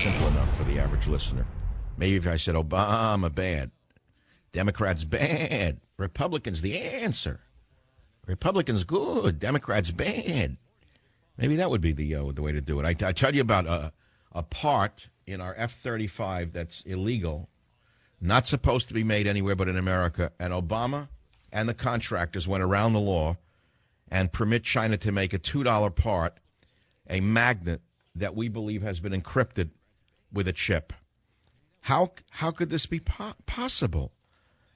simple enough for the average listener. Maybe if I said Obama bad, Democrats bad, Republicans the answer, Republicans good, Democrats bad. Maybe that would be the way to do it. I tell you about a part in our F-35 that's illegal, not supposed to be made anywhere but in America, and Obama and the contractors went around the law and permit China to make a $2 part, a magnet that we believe has been encrypted with a chip. How could this be possible?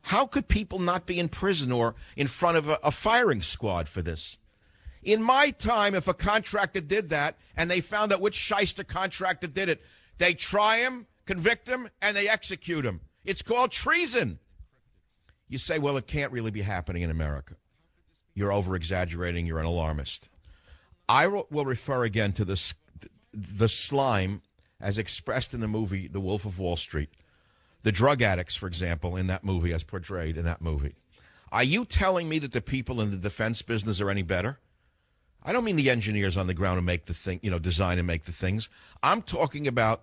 How could people not be in prison or in front of a firing squad for this? In my time, if a contractor did that and they found out which shyster contractor did it, they try him, convict him, and they execute him. It's called treason. You say, well, it can't really be happening in America. You're over-exaggerating. You're an alarmist. I will refer again to the slime as expressed in the movie The Wolf of Wall Street. The drug addicts, for example, in that movie, as portrayed in that movie. Are you telling me that the people in the defense business are any better? I don't mean the engineers on the ground who make the thing, design and make the things. I'm talking about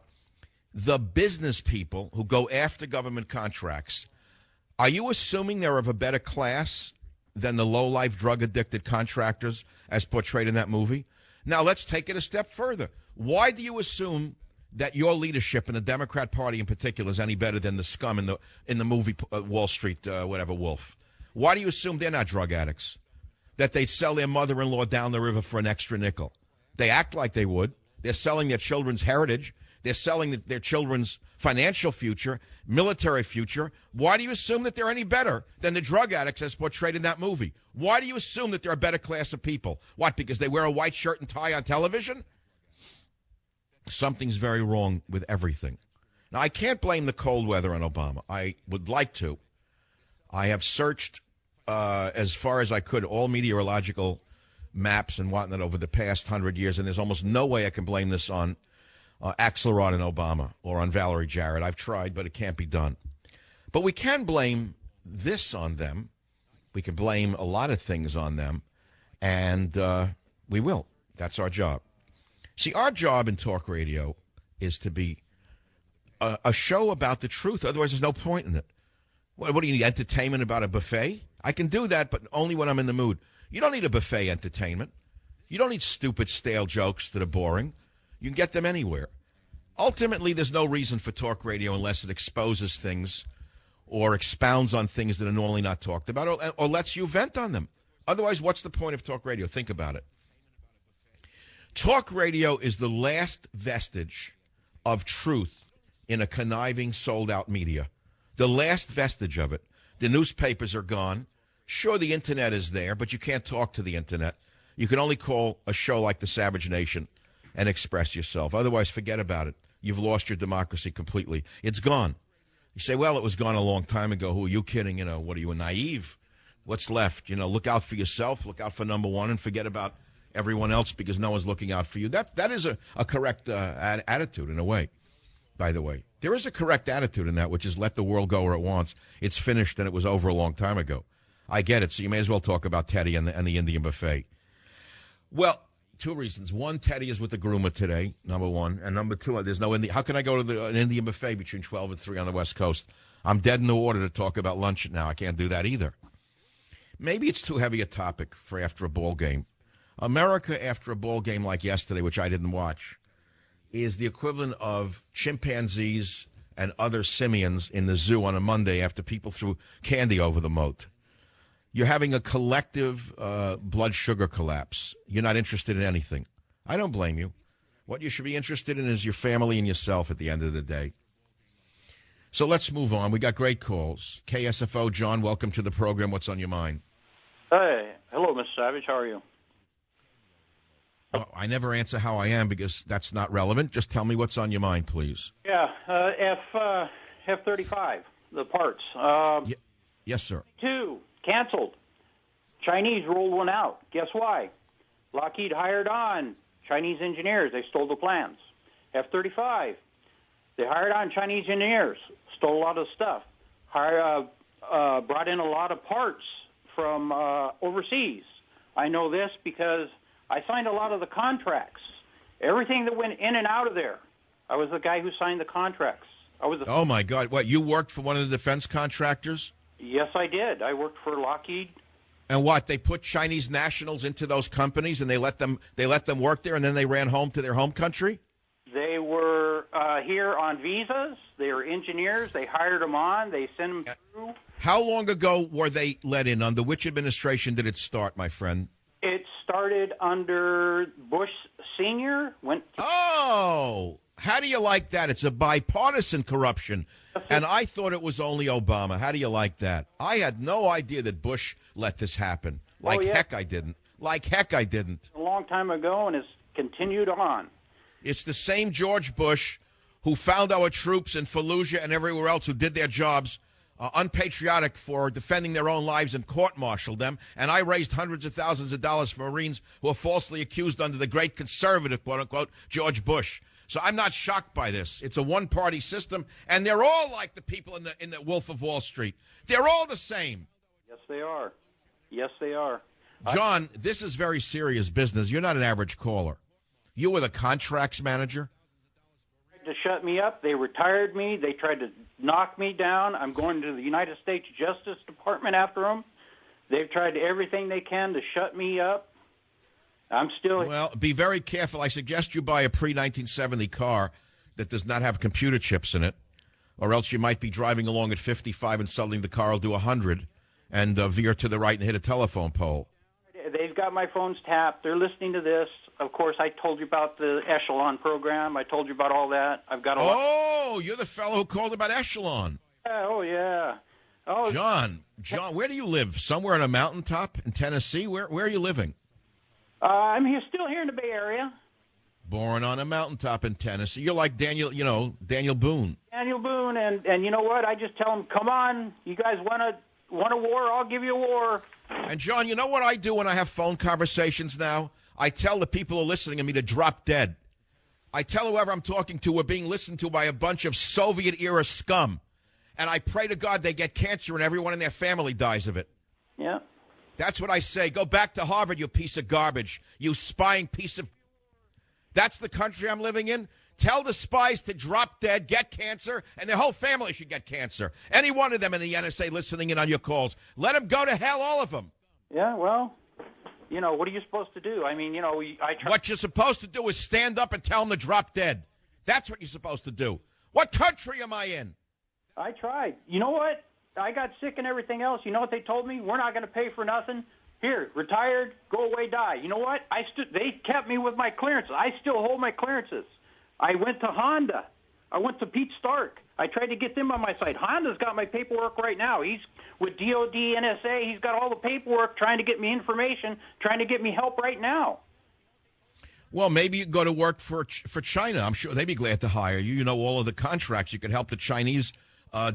the business people who go after government contracts. Are you assuming they're of a better class than the low-life drug-addicted contractors as portrayed in that movie? Now, let's take it a step further. Why do you assume that your leadership and the Democrat Party in particular is any better than the scum in the movie Wall Street, Wolf? Why do you assume they're not drug addicts? That they sell their mother-in-law down the river for an extra nickel? They act like they would. They're selling their children's heritage. They're selling their children's financial future, military future. Why do you assume that they're any better than the drug addicts as portrayed in that movie? Why do you assume that they're a better class of people? What, because they wear a white shirt and tie on television? Something's very wrong with everything. Now, I can't blame the cold weather on Obama. I would like to. I have searched as far as I could all meteorological maps and whatnot over the past 100 years, and there's almost no way I can blame this on Axelrod and Obama or on Valerie Jarrett. I've tried, but it can't be done. But we can blame this on them. We can blame a lot of things on them, and we will. That's our job. See, our job in talk radio is to be a show about the truth. Otherwise, there's no point in it. What do you need, entertainment about a buffet? I can do that, but only when I'm in the mood. You don't need a buffet entertainment. You don't need stupid, stale jokes that are boring. You can get them anywhere. Ultimately, there's no reason for talk radio unless it exposes things or expounds on things that are normally not talked about or lets you vent on them. Otherwise, what's the point of talk radio? Think about it. Talk radio is the last vestige of truth in a conniving, sold-out media. The last vestige of it. The newspapers are gone. Sure, the Internet is there, but you can't talk to the Internet. You can only call a show like The Savage Nation and express yourself. Otherwise, forget about it. You've lost your democracy completely. It's gone. You say, well, it was gone a long time ago. Who are you kidding? What are you, naive? What's left? Look out for yourself. Look out for number one and forget about everyone else because no one's looking out for you. That is a correct attitude in a way, by the way. There is a correct attitude in that, which is let the world go where it wants. It's finished and it was over a long time ago. I get it, so you may as well talk about Teddy and the Indian buffet. Well, two reasons. One, Teddy is with the groomer today, number one. And number two, there's no Indian. How can I go to an Indian buffet between 12 and 3 on the West Coast? I'm dead in the water to talk about lunch now. I can't do that either. Maybe it's too heavy a topic for after a ball game. America, after a ball game like yesterday, which I didn't watch, is the equivalent of chimpanzees and other simians in the zoo on a Monday after people threw candy over the moat. You're having a collective blood sugar collapse. You're not interested in anything. I don't blame you. What you should be interested in is your family and yourself at the end of the day. So let's move on. We got great calls. KSFO, John, welcome to the program. What's on your mind? Hey. Hello, Mr. Savage. How are you? Oh, I never answer how I am because that's not relevant. Just tell me what's on your mind, please. Yeah, F-35, the parts. Yes, sir. 2, canceled. Chinese rolled one out. Guess why? Lockheed hired on Chinese engineers. They stole the plans. F-35, they hired on Chinese engineers, stole a lot of stuff. Brought in a lot of parts from overseas. I know this because I signed a lot of the contracts. Everything that went in and out of there I was the guy who signed the contracts. Oh, my God. What, you worked for one of the defense contractors? Yes, I did. I worked for Lockheed. And what, they put Chinese nationals into those companies and they let them work there and then they ran home to their home country? They were here on visas. They were engineers. They hired them on. They sent them through. How long ago were they let in? Under which administration did it start, my friend? It started under Bush Sr. Oh, how do you like that? It's a bipartisan corruption. And I thought it was only Obama. How do you like that? I had no idea that Bush let this happen. Heck I didn't. Like heck I didn't. A long time ago, and it's continued on. It's the same George Bush who found our troops in Fallujah and everywhere else who did their jobs unpatriotic for defending their own lives and court-martialed them. And I raised hundreds of thousands of dollars for Marines who were falsely accused under the great conservative, quote-unquote, George Bush. So I'm not shocked by this. It's a one-party system, and they're all like the people in the Wolf of Wall Street. They're all the same. Yes, they are. Yes, they are. John, this is very serious business. You're not an average caller. You were the contracts manager? To shut me up. They retired me. They tried to knock me down. I'm going to the United States Justice Department after them. They've tried everything they can to shut me up. I'm still... Well, be very careful. I suggest you buy a pre-1970 car that does not have computer chips in it, or else you might be driving along at 55 and suddenly the car will do 100 and veer to the right and hit a telephone pole. They've got my phones tapped. They're listening to this. Of course, I told you about the Echelon program. I told you about all that. I've got a lot. Oh, you're the fellow who called about Echelon. Oh, yeah. Oh, John, where do you live? Somewhere on a mountaintop in Tennessee? Where are you living? I'm still here in the Bay Area. Born on a mountaintop in Tennessee. You're like Daniel Boone. Daniel Boone, and you know what? I just tell them, come on, you guys want a war? I'll give you a war. And, John, you know what I do when I have phone conversations now? I tell the people who are listening to me to drop dead. I tell whoever I'm talking to we're being listened to by a bunch of Soviet-era scum. And I pray to God they get cancer and everyone in their family dies of it. Yeah. That's what I say. Go back to Harvard, you piece of garbage. You spying piece of... That's the country I'm living in? Tell the spies to drop dead, get cancer, and their whole family should get cancer. Any one of them in the N.S.A. listening in on your calls. Let them go to hell, all of them. Yeah, well, what are you supposed to do? I mean, I try... What you're supposed to do is stand up and tell them to drop dead. That's what you're supposed to do. What country am I in? I tried. You know what? I got sick and everything else. You know what they told me? We're not going to pay for nothing. Here, retired, go away, die. You know what? They kept me with my clearances. I still hold my clearances. I went to Honda. I went to Pete Stark. I tried to get them on my side. Honda's got my paperwork right now. He's with DOD, N.S.A. He's got all the paperwork trying to get me information, trying to get me help right now. Well, maybe you go to work for China. I'm sure they'd be glad to hire you. You know all of the contracts. You could help the Chinese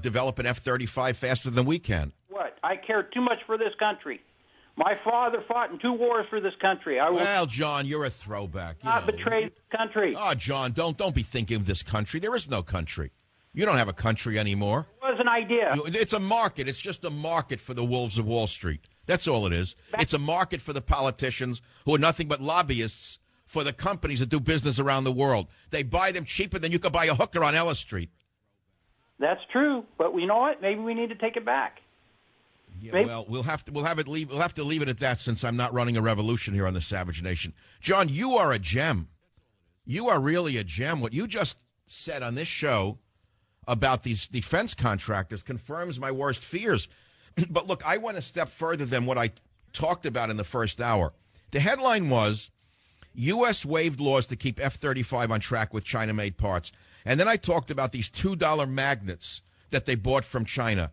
develop an F-35 faster than we can. What? I care too much for this country. My father fought in 2 wars for this country. Well, John, you're a throwback. I betrayed this country. Oh, John, don't be thinking of this country. There is no country. You don't have a country anymore. It was an idea. It's a market. It's just a market for the wolves of Wall Street. That's all it is. It's a market for the politicians who are nothing but lobbyists for the companies that do business around the world. They buy them cheaper than you could buy a hooker on Ellis Street. That's true, but you know what? Maybe we need to take it back. Yeah, well, we'll have to leave it at that since I'm not running a revolution here on the Savage Nation. John, you are a gem. You are really a gem. What you just said on this show about these defense contractors confirms my worst fears. But look, I went a step further than what I talked about in the first hour. The headline was, U.S. waived laws to keep F-35 on track with China-made parts. And then I talked about these $2 magnets that they bought from China.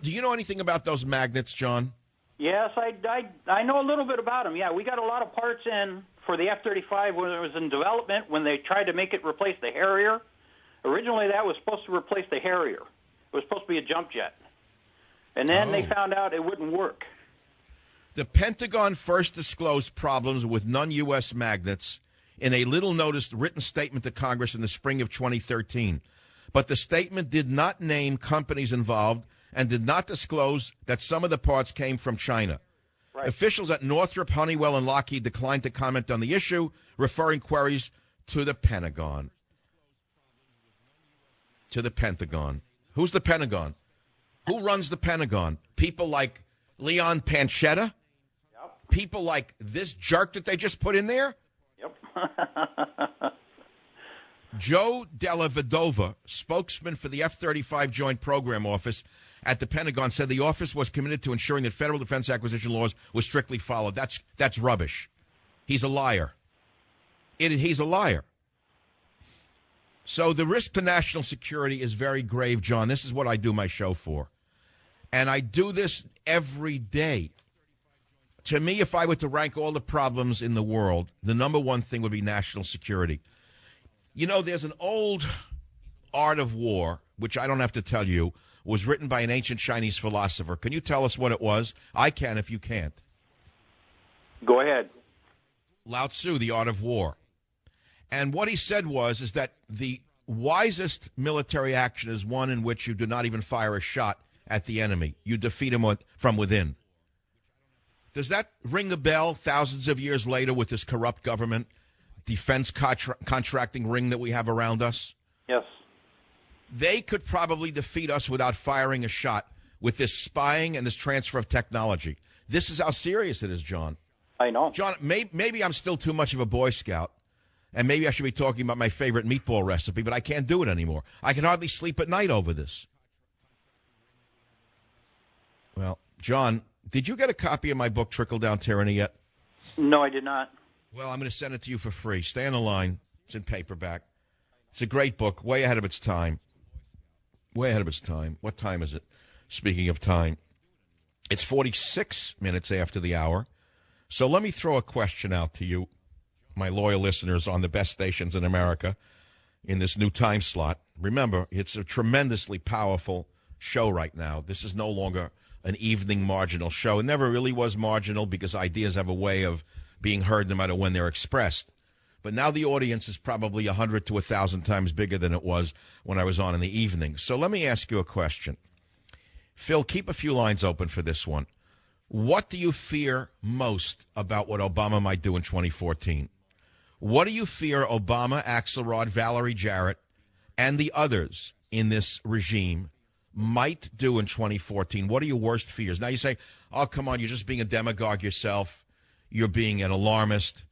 Do you know anything about those magnets, John? Yes, I know a little bit about them. Yeah, we got a lot of parts in for the F-35 when it was in development, when they tried to make it replace the Harrier. Originally, that was supposed to replace the Harrier. It was supposed to be a jump jet. And then they found out it wouldn't work. The Pentagon first disclosed problems with non-U.S. magnets in a little-noticed written statement to Congress in the spring of 2013. But the statement did not name companies involved and did not disclose that some of the parts came from China. Right. Officials at Northrop, Honeywell, and Lockheed declined to comment on the issue, referring queries to the Pentagon. to the Pentagon. Who's the Pentagon? Who runs the Pentagon? People like Leon Panchetta? Yep. People like this jerk that they just put in there? Yep. Joe Della Vedova, spokesman for the F-35 Joint Program Office at the Pentagon, said the office was committed to ensuring that federal defense acquisition laws were strictly followed. That's rubbish. He's a liar. He's a liar. So the risk to national security is very grave, John. This is what I do my show for. And I do this every day. To me, if I were to rank all the problems in the world, the number one thing would be national security. You know, there's an old art of war, which I don't have to tell you, was written by an ancient Chinese philosopher. Can you tell us what it was? I can if you can't. Go ahead. Lao Tzu, The Art of War. And what he said is that the wisest military action is one in which you do not even fire a shot at the enemy. You defeat him from within. Does that ring a bell thousands of years later with this corrupt government, defense contracting ring that we have around us? Yes. They could probably defeat us without firing a shot with this spying and this transfer of technology. This is how serious it is, John. I know. John, maybe I'm still too much of a Boy Scout, and maybe I should be talking about my favorite meatball recipe, but I can't do it anymore. I can hardly sleep at night over this. Well, John, did you get a copy of my book, Trickle Down Tyranny, yet? No, I did not. Well, I'm going to send it to you for free. Stay on the line. It's in paperback. It's a great book, way ahead of its time. Way ahead of its time. What time is it? Speaking of time, it's 46 minutes after the hour. So let me throw a question out to you, my loyal listeners on the best stations in America in this new time slot. Remember, it's a tremendously powerful show right now. This is no longer an evening marginal show. It never really was marginal because ideas have a way of being heard no matter when they're expressed. But now the audience is probably 100 to 1,000 times bigger than it was when I was on in the evening. So let me ask you a question. Phil, keep a few lines open for this one. What do you fear most about what Obama might do in 2014? What do you fear Obama, Axelrod, Valerie Jarrett, and the others in this regime might do in 2014? What are your worst fears? Now you say, oh, come on, you're just being a demagogue yourself. You're being an alarmist.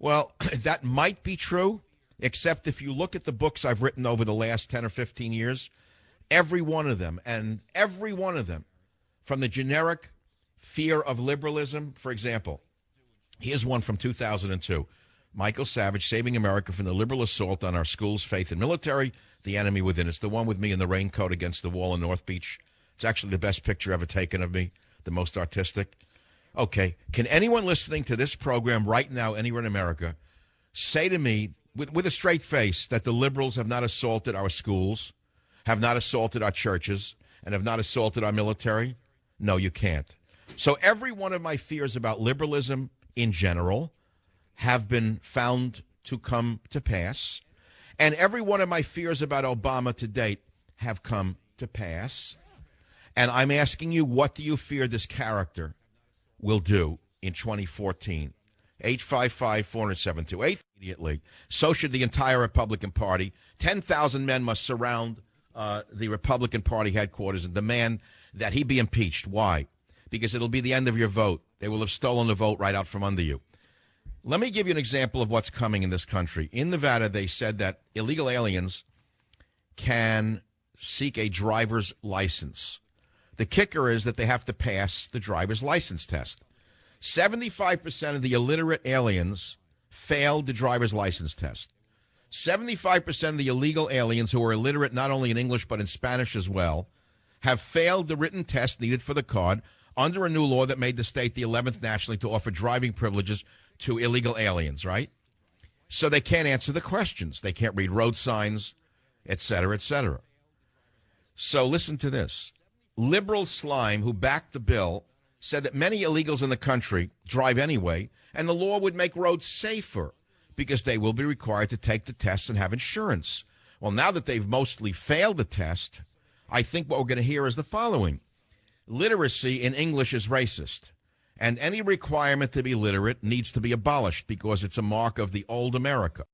Well, that might be true, except if you look at the books I've written over the last 10 or 15 years, every one of them, from the generic fear of liberalism, for example, here's one from 2002. Michael Savage, Saving America from the Liberal Assault on Our Schools, Faith and Military, The Enemy Within. It's the one with me in the raincoat against the wall in North Beach. It's actually the best picture ever taken of me, the most artistic. Okay, can anyone listening to this program right now, anywhere in America, say to me with a straight face that the liberals have not assaulted our schools, have not assaulted our churches, and have not assaulted our military? No, you can't. So every one of my fears about liberalism in general have been found to come to pass, and every one of my fears about Obama to date have come to pass. And I'm asking you, what do you fear this character will do in 2014? 855-400-7228 immediately. So should the entire Republican Party. 10,000 men must surround the Republican Party headquarters and demand that he be impeached. Why? Because it'll be the end of your vote. They will have stolen the vote right out from under you. Let me give you an example of what's coming in this country. In Nevada, they said that illegal aliens can seek a driver's license. The kicker is that they have to pass the driver's license test. 75% of the illiterate aliens failed the driver's license test. 75% of the illegal aliens who are illiterate not only in English but in Spanish as well have failed the written test needed for the card under a new law that made the state the 11th nationally to offer driving privileges to illegal aliens, right? So they can't answer the questions. They can't read road signs, et cetera, et cetera. So listen to this. Liberal slime who backed the bill said that many illegals in the country drive anyway, and the law would make roads safer because they will be required to take the tests and have insurance. Well, now that they've mostly failed the test, I think what we're going to hear is the following. Literacy in English is racist, and any requirement to be literate needs to be abolished because it's a mark of the old America.